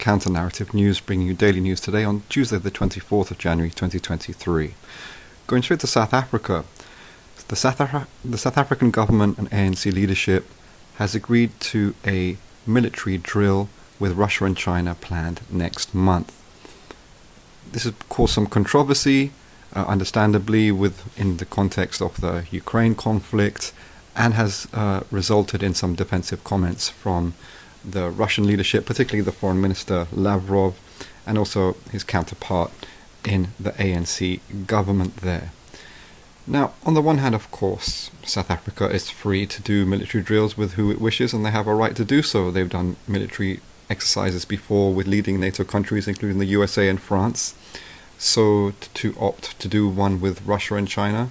Counter-Narrative News, bringing you daily news today on Tuesday the 24th of January 2023. Going straight to South Africa, the South African government and ANC leadership has agreed to a military drill with Russia and China planned next month. This has caused some controversy, understandably, in the context of the Ukraine conflict, and has resulted in some defensive comments from the Russian leadership, particularly the Foreign Minister Lavrov, and also his counterpart in the ANC government there. Now, on the one hand, of course, South Africa is free to do military drills with who it wishes, and they have a right to do so. They've done military exercises before with leading NATO countries, including the USA and France. So to opt to do one with Russia and China,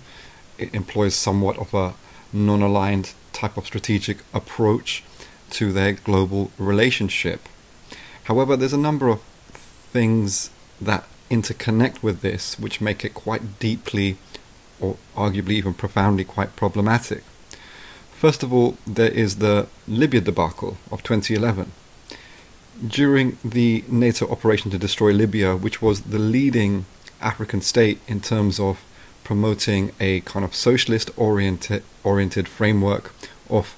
it employs somewhat of a non-aligned type of strategic approach to their global relationship. However, there's a number of things that interconnect with this which make it quite deeply, or arguably even profoundly, quite problematic. First of all, there is the Libya debacle of 2011. During the NATO operation to destroy Libya, which was the leading African state in terms of promoting a kind of socialist-oriented framework of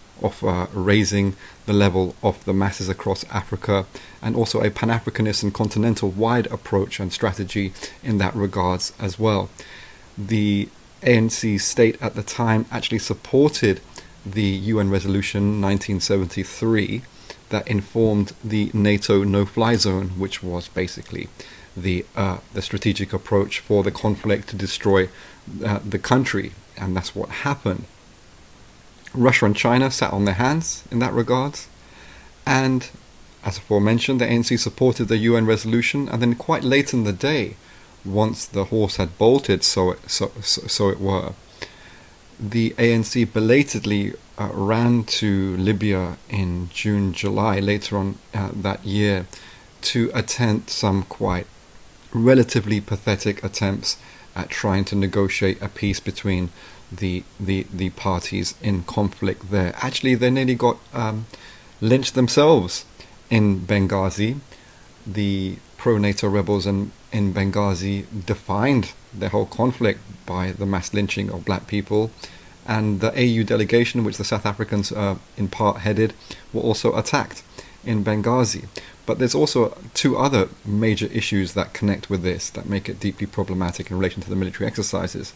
raising the level of the masses across Africa, and also a Pan-Africanist and continental-wide approach and strategy in that regards as well. The ANC state at the time actually supported the UN resolution 1973 that informed the NATO no-fly zone, which was basically the strategic approach for the conflict to destroy the country, and that's what happened. Russia and China sat on their hands in that regard, and as aforementioned, the ANC supported the UN resolution, and then quite late in the day, once the horse had bolted, so it were, the ANC belatedly ran to Libya in June, July, later on that year, to attempt some quite relatively pathetic attempts at trying to negotiate a peace between the parties in conflict there. Actually, they nearly got lynched themselves in Benghazi. The pro-NATO rebels in Benghazi defined the whole conflict by the mass lynching of black people, and the AU delegation, which the South Africans in part headed, were also attacked in Benghazi. But there's also two other major issues that connect with this that make it deeply problematic in relation to the military exercises.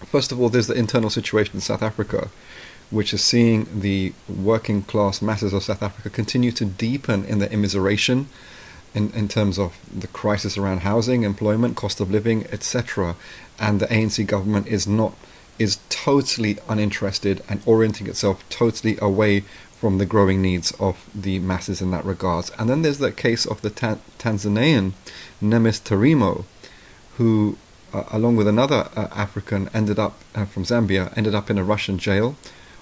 First of all, there's the internal situation in South Africa, which is seeing the working class masses of South Africa continue to deepen in their immiseration in terms of the crisis around housing, employment, cost of living, etc. And the ANC government is totally uninterested and orienting itself totally away from the growing needs of the masses in that regards. And then there's the case of the Tanzanian Nemes Tarimo, who along with another African from Zambia, ended up in a Russian jail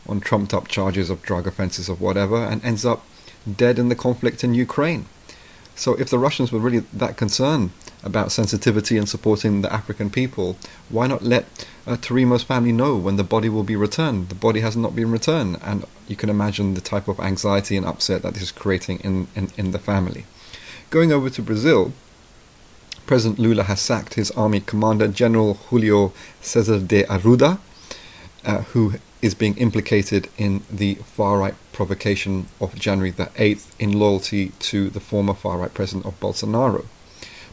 on trumped up charges of drug offences of whatever, and ends up dead in the conflict in Ukraine. So if the Russians were really that concerned about sensitivity and supporting the African people, why not let Tarimo's family know when the body will be returned? The body has not been returned, and you can imagine the type of anxiety and upset that this is creating in the family. Going over to Brazil, President Lula has sacked his army commander, General Julio Cesar de Arruda, who is being implicated in the far-right provocation of January the 8th in loyalty to the former far-right president of Bolsonaro.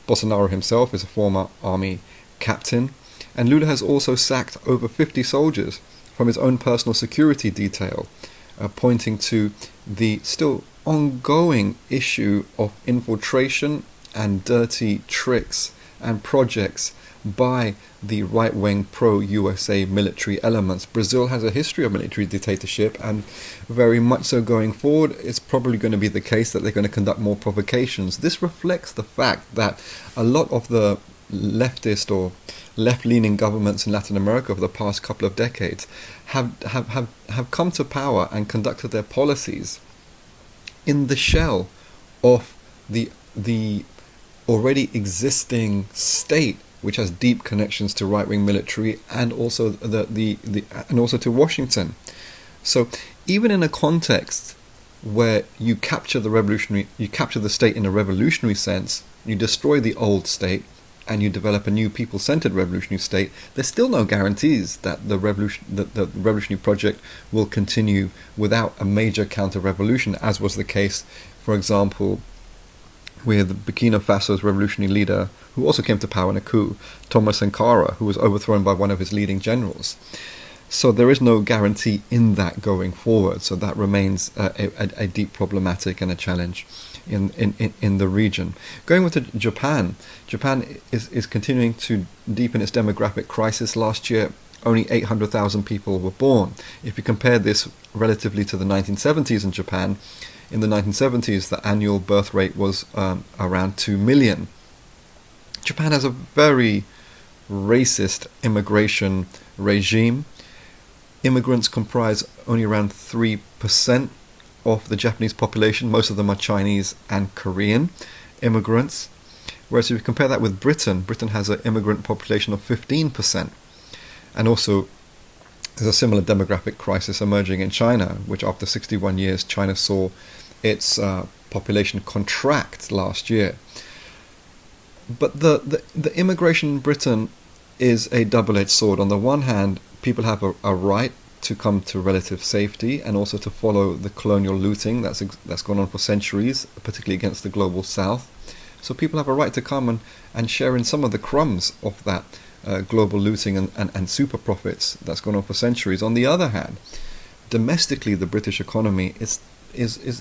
Bolsonaro himself is a former army captain, and Lula has also sacked over 50 soldiers from his own personal security detail, pointing to the still ongoing issue of infiltration and dirty tricks and projects by the right-wing pro-USA military elements. Brazil has a history of military dictatorship, and very much so going forward, it's probably going to be the case that they're going to conduct more provocations. This reflects the fact that a lot of the leftist or left-leaning governments in Latin America over the past couple of decades have come to power and conducted their policies in the shell of the already existing state, which has deep connections to right-wing military and also and also to Washington. So even in a context where you capture the state in a revolutionary sense, you destroy the old state, and you develop a new people-centered revolutionary state. There's still no guarantees that the revolutionary project will continue without a major counter-revolution, as was the case, for example, with Burkina Faso's revolutionary leader, who also came to power in a coup, Thomas Sankara, who was overthrown by one of his leading generals. So there is no guarantee in that going forward. So that remains a deep problematic and a challenge in the region. Going with Japan, Japan is continuing to deepen its demographic crisis. Last year, only 800,000 people were born. If you compare this relatively to the 1970s in Japan, in the 1970s, the annual birth rate was around 2 million. Japan has a very racist immigration regime. Immigrants comprise only around 3% of the Japanese population. Most of them are Chinese and Korean immigrants. Whereas if you compare that with Britain, Britain has an immigrant population of 15%. And also, there's a similar demographic crisis emerging in China, which after 61 years, China saw its population contract last year. But the immigration in Britain is a double-edged sword. On the one hand, people have a right to come to relative safety and also to follow the colonial looting that's gone on for centuries, particularly against the global south. So people have a right to come and share in some of the crumbs of that global looting and super profits that's gone on for centuries. On the other hand, domestically, the British economy is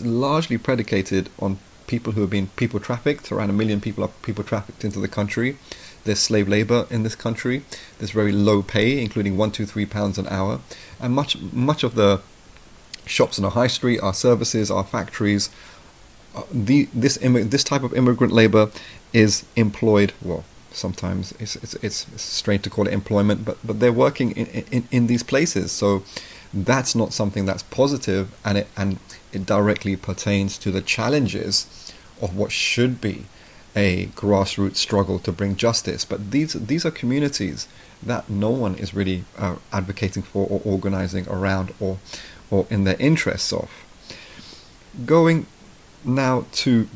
largely predicated on people who have been people trafficked. Around 1 million people are people trafficked into the country. There's slave labor in this country. There's very low pay, including £1-3 an hour, and much of the shops on our high street, our services, our factories, this type of immigrant labor is employed. Well, sometimes it's strange to call it employment, but they're working in these places. So that's not something that's positive, and it directly pertains to the challenges of what should be a grassroots struggle to bring justice. But these are communities that no one is really advocating for or organizing around or in their interests of. Going now to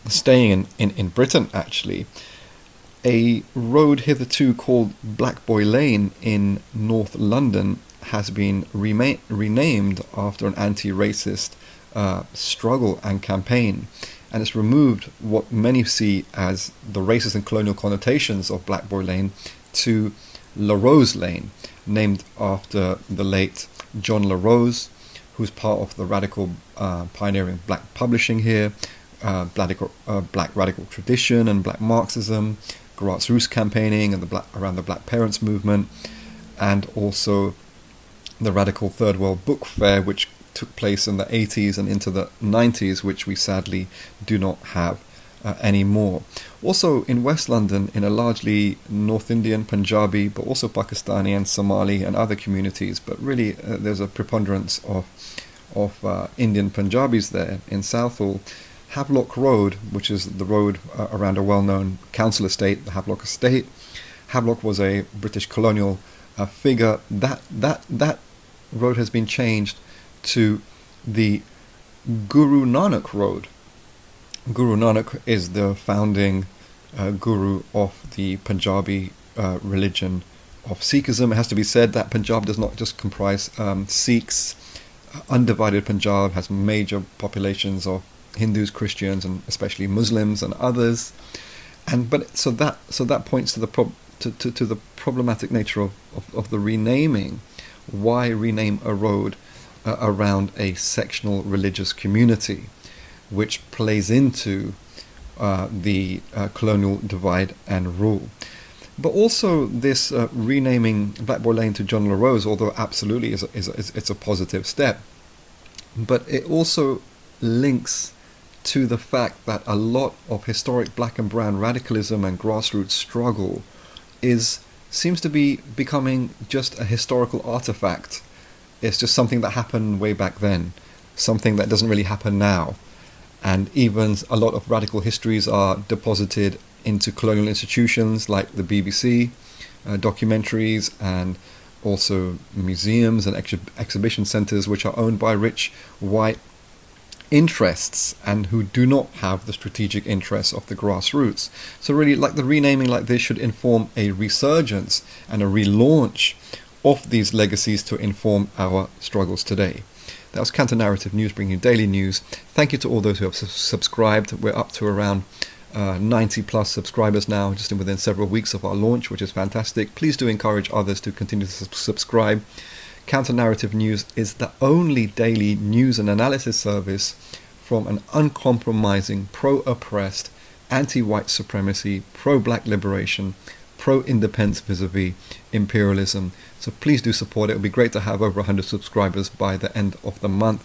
staying in Britain, actually, a road hitherto called Black Boy Lane in North London has been renamed after an anti-racist struggle and campaign. And it's removed what many see as the racist and colonial connotations of Black Boy Lane to La Rose Lane, named after the late John La Rose, who's part of the radical pioneering black publishing here, black radical tradition and black Marxism, grassroots campaigning and around the Black Parents movement, and also the radical Third World Book Fair, which took place in the 80s and into the 90s, which we sadly do not have anymore. Also in West London, in a largely North Indian, Punjabi, but also Pakistani and Somali and other communities, but really there's a preponderance of Indian Punjabis there. In Southall, Havelock Road, which is the road around a well-known council estate, the Havelock Estate. Havelock was a British colonial figure. That road has been changed to the Guru Nanak Road. Guru Nanak is the founding guru of the Punjabi religion of Sikhism. It has to be said that Punjab does not just comprise Sikhs. Undivided Punjab has major populations of Hindus, Christians, and especially Muslims and others. So that points to the problematic nature of the renaming. Why rename a road around a sectional religious community, which plays into the colonial divide and rule? But also this renaming Black Boy Lane to John La Rose, although absolutely it's a positive step, but it also links to the fact that a lot of historic black and brown radicalism and grassroots struggle seems to be becoming just a historical artifact. It's just something that happened way back then, something that doesn't really happen now. And even a lot of radical histories are deposited into colonial institutions like the BBC, documentaries, and also museums and exhibition centres, which are owned by rich white interests and who do not have the strategic interests of the grassroots. So really, like, the renaming like this should inform a resurgence and a relaunch of these legacies to inform our struggles today. That was Counter Narrative News, bringing you daily news. Thank you to all those who have subscribed. We're up to around 90 plus subscribers now, just within several weeks of our launch, which is fantastic. Please do encourage others to continue to subscribe. Counter Narrative News is the only daily news and analysis service from an uncompromising, pro-oppressed, anti-white supremacy, pro-black liberation, pro-independence vis-a-vis imperialism. So please do support it. It would be great to have over 100 subscribers by the end of the month.